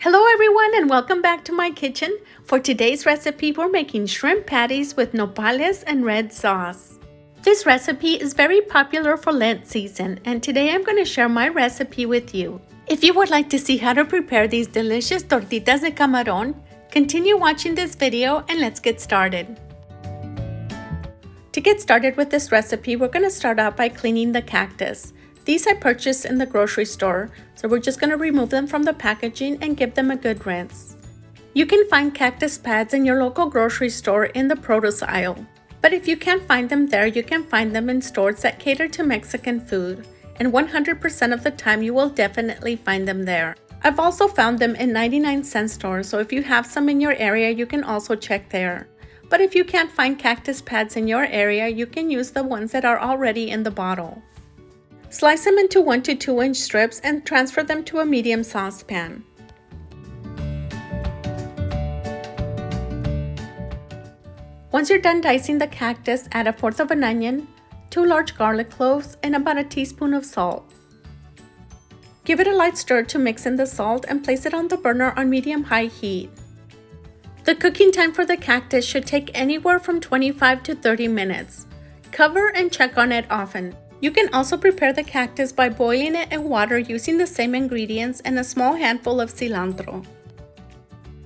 Hello everyone and welcome back to my kitchen. For today's recipe, we're making shrimp patties with nopales and red sauce. This recipe is very popular for Lent season, and today I'm going to share my recipe with you. If you would like to see how to prepare these delicious tortitas de camaron, continue watching this video and let's get started. To get started with this recipe, we're going to start out by cleaning the cactus. These I purchased in the grocery store, so we're just going to remove them from the packaging and give them a good rinse. You can find cactus pads in your local grocery store in the produce aisle. But if you can't find them there, you can find them in stores that cater to Mexican food, and 100% of the time you will definitely find them there. I've also found them in 99-cent stores, so if you have some in your area, you can also check there. But if you can't find cactus pads in your area, you can use the ones that are already in the bottle. Slice them into 1 to 2 inch strips and transfer them to a medium saucepan. Once you're done dicing the cactus, add 1/4 of an onion, 2 large garlic cloves, and about a teaspoon of salt. Give it a light stir to mix in the salt and place it on the burner on medium-high heat. The cooking time for the cactus should take anywhere from 25 to 30 minutes. Cover and check on it often. You can also prepare the cactus by boiling it in water using the same ingredients and a small handful of cilantro.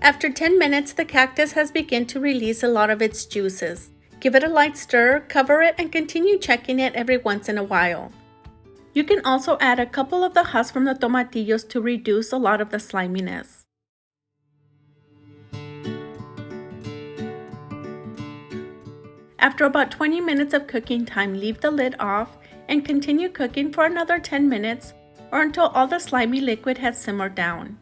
After 10 minutes, the cactus has begun to release a lot of its juices. Give it a light stir, cover it, and continue checking it every once in a while. You can also add a couple of the husks from the tomatillos to reduce a lot of the sliminess. After about 20 minutes of cooking time, leave the lid off and continue cooking for another 10 minutes or until all the slimy liquid has simmered down.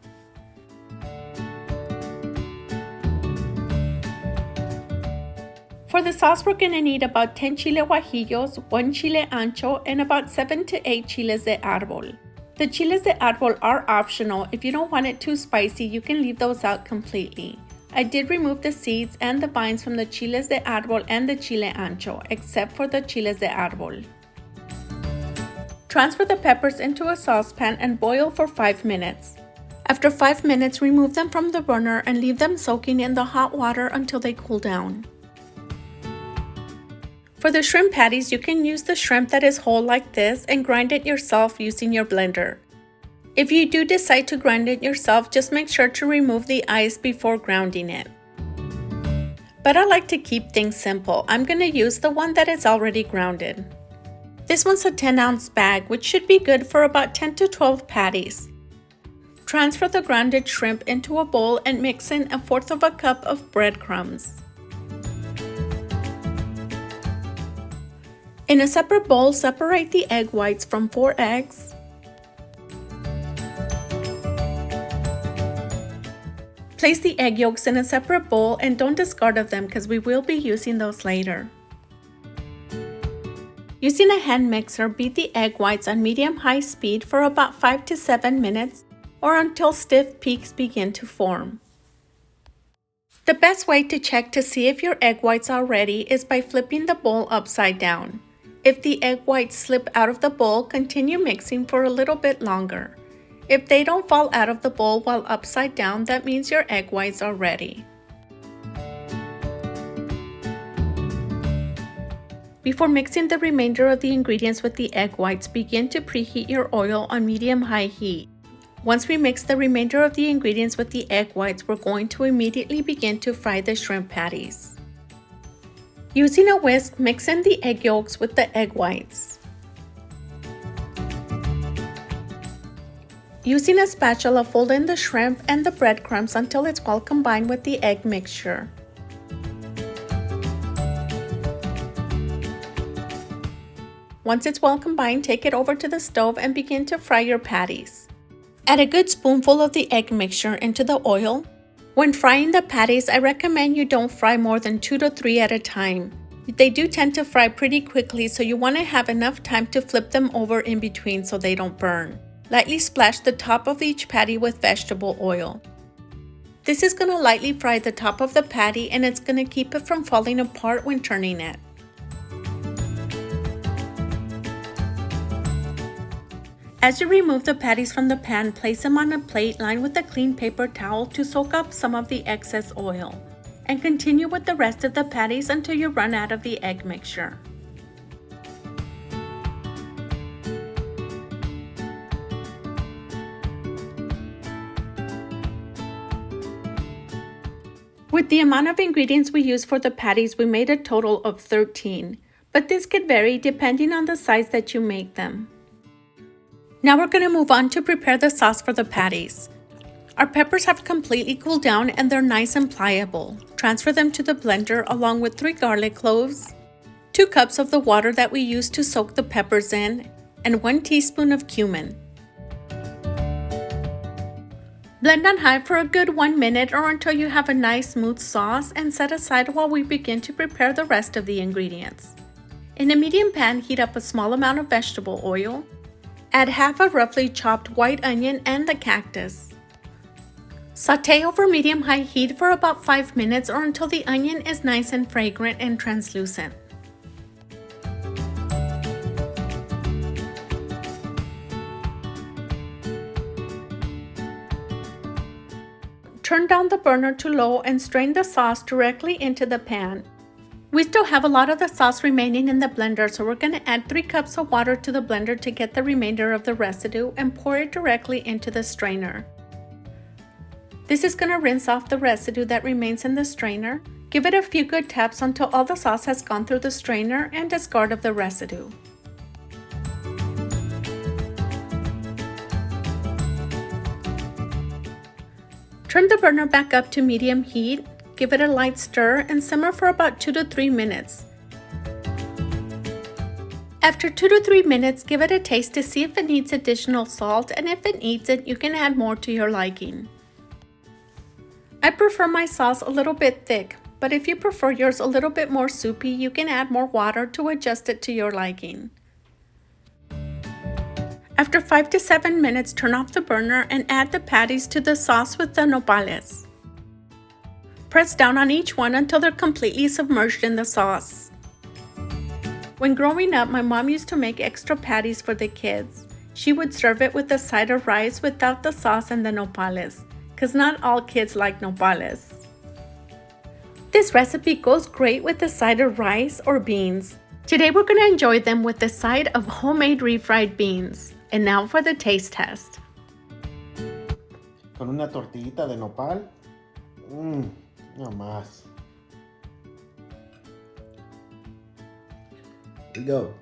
For the sauce, we're going to need about 10 Chile Guajillos, 1 Chile Ancho, and about 7 to 8 Chiles de Arbol. The Chiles de Arbol are optional. If you don't want it too spicy, you can leave those out completely. I did remove the seeds and the vines from the Chiles de Arbol and the Chile Ancho, except for the Chiles de Arbol. Transfer the peppers into a saucepan and boil for 5 minutes. After 5 minutes, remove them from the burner and leave them soaking in the hot water until they cool down. For the shrimp patties, you can use the shrimp that is whole like this and grind it yourself using your blender. If you do decide to grind it yourself, just make sure to remove the ice before grounding it. But I like to keep things simple. I'm going to use the one that is already grounded. This one's a 10-ounce bag, which should be good for about 10 to 12 patties. Transfer the grounded shrimp into a bowl and mix in 1/4 cup of breadcrumbs. In a separate bowl, separate the egg whites from 4 eggs. Place the egg yolks in a separate bowl and don't discard of them because we will be using those later. Using a hand mixer, beat the egg whites on medium-high speed for about 5 to 7 minutes or until stiff peaks begin to form. The best way to check to see if your egg whites are ready is by flipping the bowl upside down. If the egg whites slip out of the bowl, continue mixing for a little bit longer. If they don't fall out of the bowl while upside down, that means your egg whites are ready. Before mixing the remainder of the ingredients with the egg whites, begin to preheat your oil on medium-high heat. Once we mix the remainder of the ingredients with the egg whites, we're going to immediately begin to fry the shrimp patties. Using a whisk, mix in the egg yolks with the egg whites. Using a spatula, fold in the shrimp and the breadcrumbs until it's well combined with the egg mixture. Once it's well combined, take it over to the stove and begin to fry your patties. Add a good spoonful of the egg mixture into the oil. When frying the patties, I recommend you don't fry more than 2 to 3 at a time. They do tend to fry pretty quickly, so you want to have enough time to flip them over in between so they don't burn. Lightly splash the top of each patty with vegetable oil. This is going to lightly fry the top of the patty and it's going to keep it from falling apart when turning it. As you remove the patties from the pan, place them on a plate lined with a clean paper towel to soak up some of the excess oil, and continue with the rest of the patties until you run out of the egg mixture. With the amount of ingredients we used for the patties, we made a total of 13, but this could vary depending on the size that you make them. Now we're going to move on to prepare the sauce for the patties. Our peppers have completely cooled down and they're nice and pliable. Transfer them to the blender along with 3 garlic cloves, 2 cups of the water that we used to soak the peppers in, and 1 teaspoon of cumin. Blend on high for a good 1 minute or until you have a nice smooth sauce, and set aside while we begin to prepare the rest of the ingredients. In a medium pan, heat up a small amount of vegetable oil. Add half a roughly chopped white onion and the cactus. Sauté over medium-high heat for about 5 minutes or until the onion is nice and fragrant and translucent. Turn down the burner to low and strain the sauce directly into the pan. We still have a lot of the sauce remaining in the blender, so we're going to add 3 cups of water to the blender to get the remainder of the residue and pour it directly into the strainer. This is going to rinse off the residue that remains in the strainer. Give it a few good taps until all the sauce has gone through the strainer and discard of the residue. Turn the burner back up to medium heat, give it a light stir, and simmer for about 2 to 3 minutes. After 2 to 3 minutes, give it a taste to see if it needs additional salt, and if it needs it, you can add more to your liking. I prefer my sauce a little bit thick, but if you prefer yours a little bit more soupy, you can add more water to adjust it to your liking. After 5 to 7 minutes, turn off the burner and add the patties to the sauce with the nopales. Press down on each one until they're completely submerged in the sauce. When growing up, my mom used to make extra patties for the kids. She would serve it with a side of rice without the sauce and the nopales, because not all kids like nopales. This recipe goes great with a side of rice or beans. Today we're going to enjoy them with the side of homemade refried beans. And now for the taste test. Con una tortillita de nopal. No más. Here we go.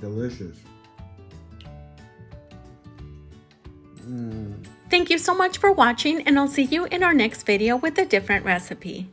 Delicious. Thank you so much for watching, and I'll see you in our next video with a different recipe.